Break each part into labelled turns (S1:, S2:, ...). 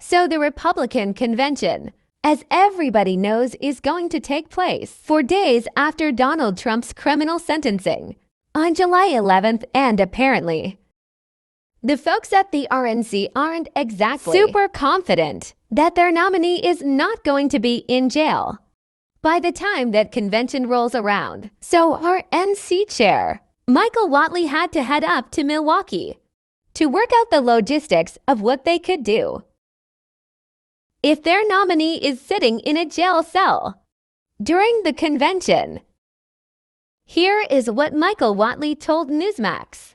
S1: So the Republican convention, as everybody knows, is going to take place 4 days after Donald Trump's criminal sentencing on July 11th, and apparently the folks at the RNC aren't exactly super confident that their nominee is not going to be in jail by the time that convention rolls around. So our NC chair, Michael Whatley, had to head up to Milwaukee to work out the logistics of what they could do if their nominee is sitting in a jail cell during the convention. Here is what Michael Whatley told Newsmax.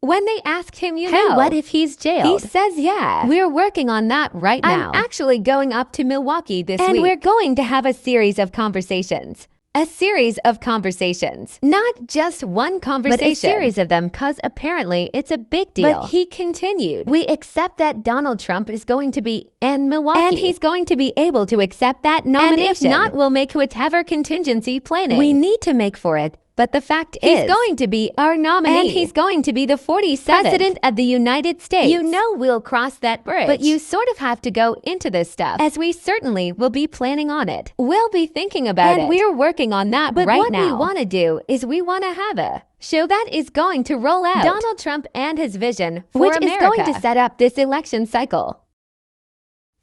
S1: When they asked him, hey, what if he's jailed? He says, yeah, we're working on that right now. I'm actually going up to Milwaukee this week. And we're going to have a series of conversations. A series of conversations. Not just one conversation, but a series of them, because apparently it's a big deal. But he continued, we accept that Donald Trump is going to be in Milwaukee. And he's going to be able to accept that nomination. And if not, we'll make whatever contingency planning we need to make for it. But the fact is, he's going to be our nominee. And he's going to be the 47th President of the United States. You know we'll cross that bridge. But you sort of have to go into this stuff, as we certainly will be planning on it. We'll be thinking about it. And we're working on that right now. But what we want to do is we want to have a show that is going to roll out Donald Trump and his vision for America, which is going to set up this election cycle.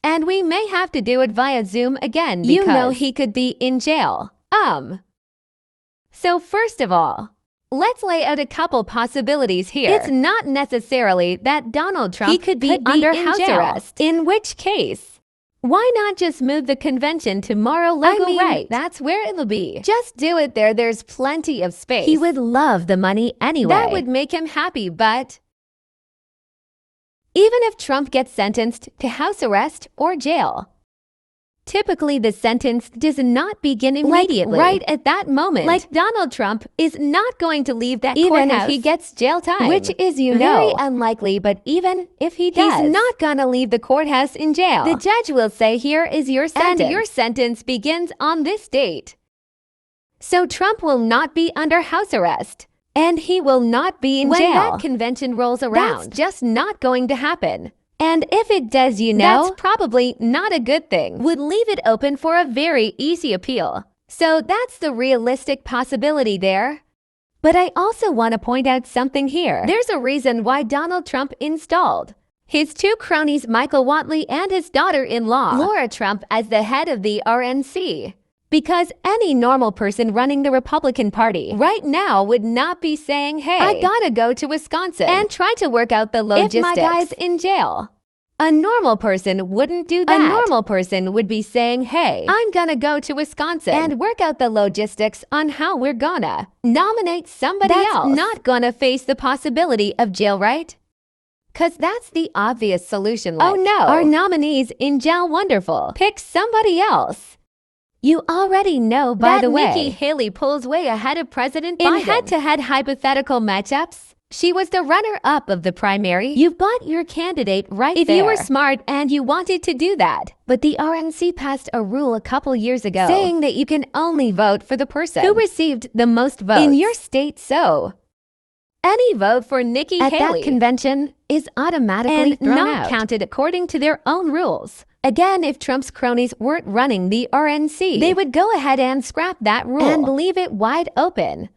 S1: And we may have to do it via Zoom again because you know he could be in jail. So first of all, let's lay out a couple possibilities here. It's not necessarily that Donald Trump could be under house arrest. In which case, why not just move the convention to Mar-a-Lago? Right, that's where it'll be. Just do it there. There's plenty of space. He would love the money anyway. That would make him happy, but even if Trump gets sentenced to house arrest or jail, typically the sentence does not begin immediately, right at that moment. Like Donald Trump is not going to leave that courthouse even if he gets jail time, which is, very unlikely. But even if he does, he's not gonna leave the courthouse in jail. The judge will say, here is your sentence, and your sentence begins on this date. So Trump will not be under house arrest, and he will not be in jail when that convention rolls around. That's just not going to happen. And if it does, that's probably not a good thing. Would leave it open for a very easy appeal. So that's the realistic possibility there. But I also want to point out something here. There's a reason why Donald Trump installed his two cronies, Michael Whatley and his daughter-in-law, Laura Trump, as the head of the RNC. Because any normal person running the Republican Party right now would not be saying, hey, I gotta go to Wisconsin and try to work out the logistics if my guy's in jail. A normal person wouldn't do that. A normal person would be saying, hey, I'm gonna go to Wisconsin and work out the logistics on how we're gonna nominate somebody else. That's not gonna face the possibility of jail, right? Cause that's the obvious solution. Like, oh no, our nominee's in jail, wonderful. Pick somebody else. You already know, by the way, Nikki Haley pulls way ahead of President Biden in head-to-head hypothetical matchups. She was the runner-up of the primary. You've got your candidate right there. If you were smart and you wanted to do that. But the RNC passed a rule a couple years ago saying that you can only vote for the person who received the most votes in your state. So any vote for Nikki Haley at that convention is automatically thrown out, not counted according to their own rules. Again, if Trump's cronies weren't running the RNC, they would go ahead and scrap that rule and leave it wide open.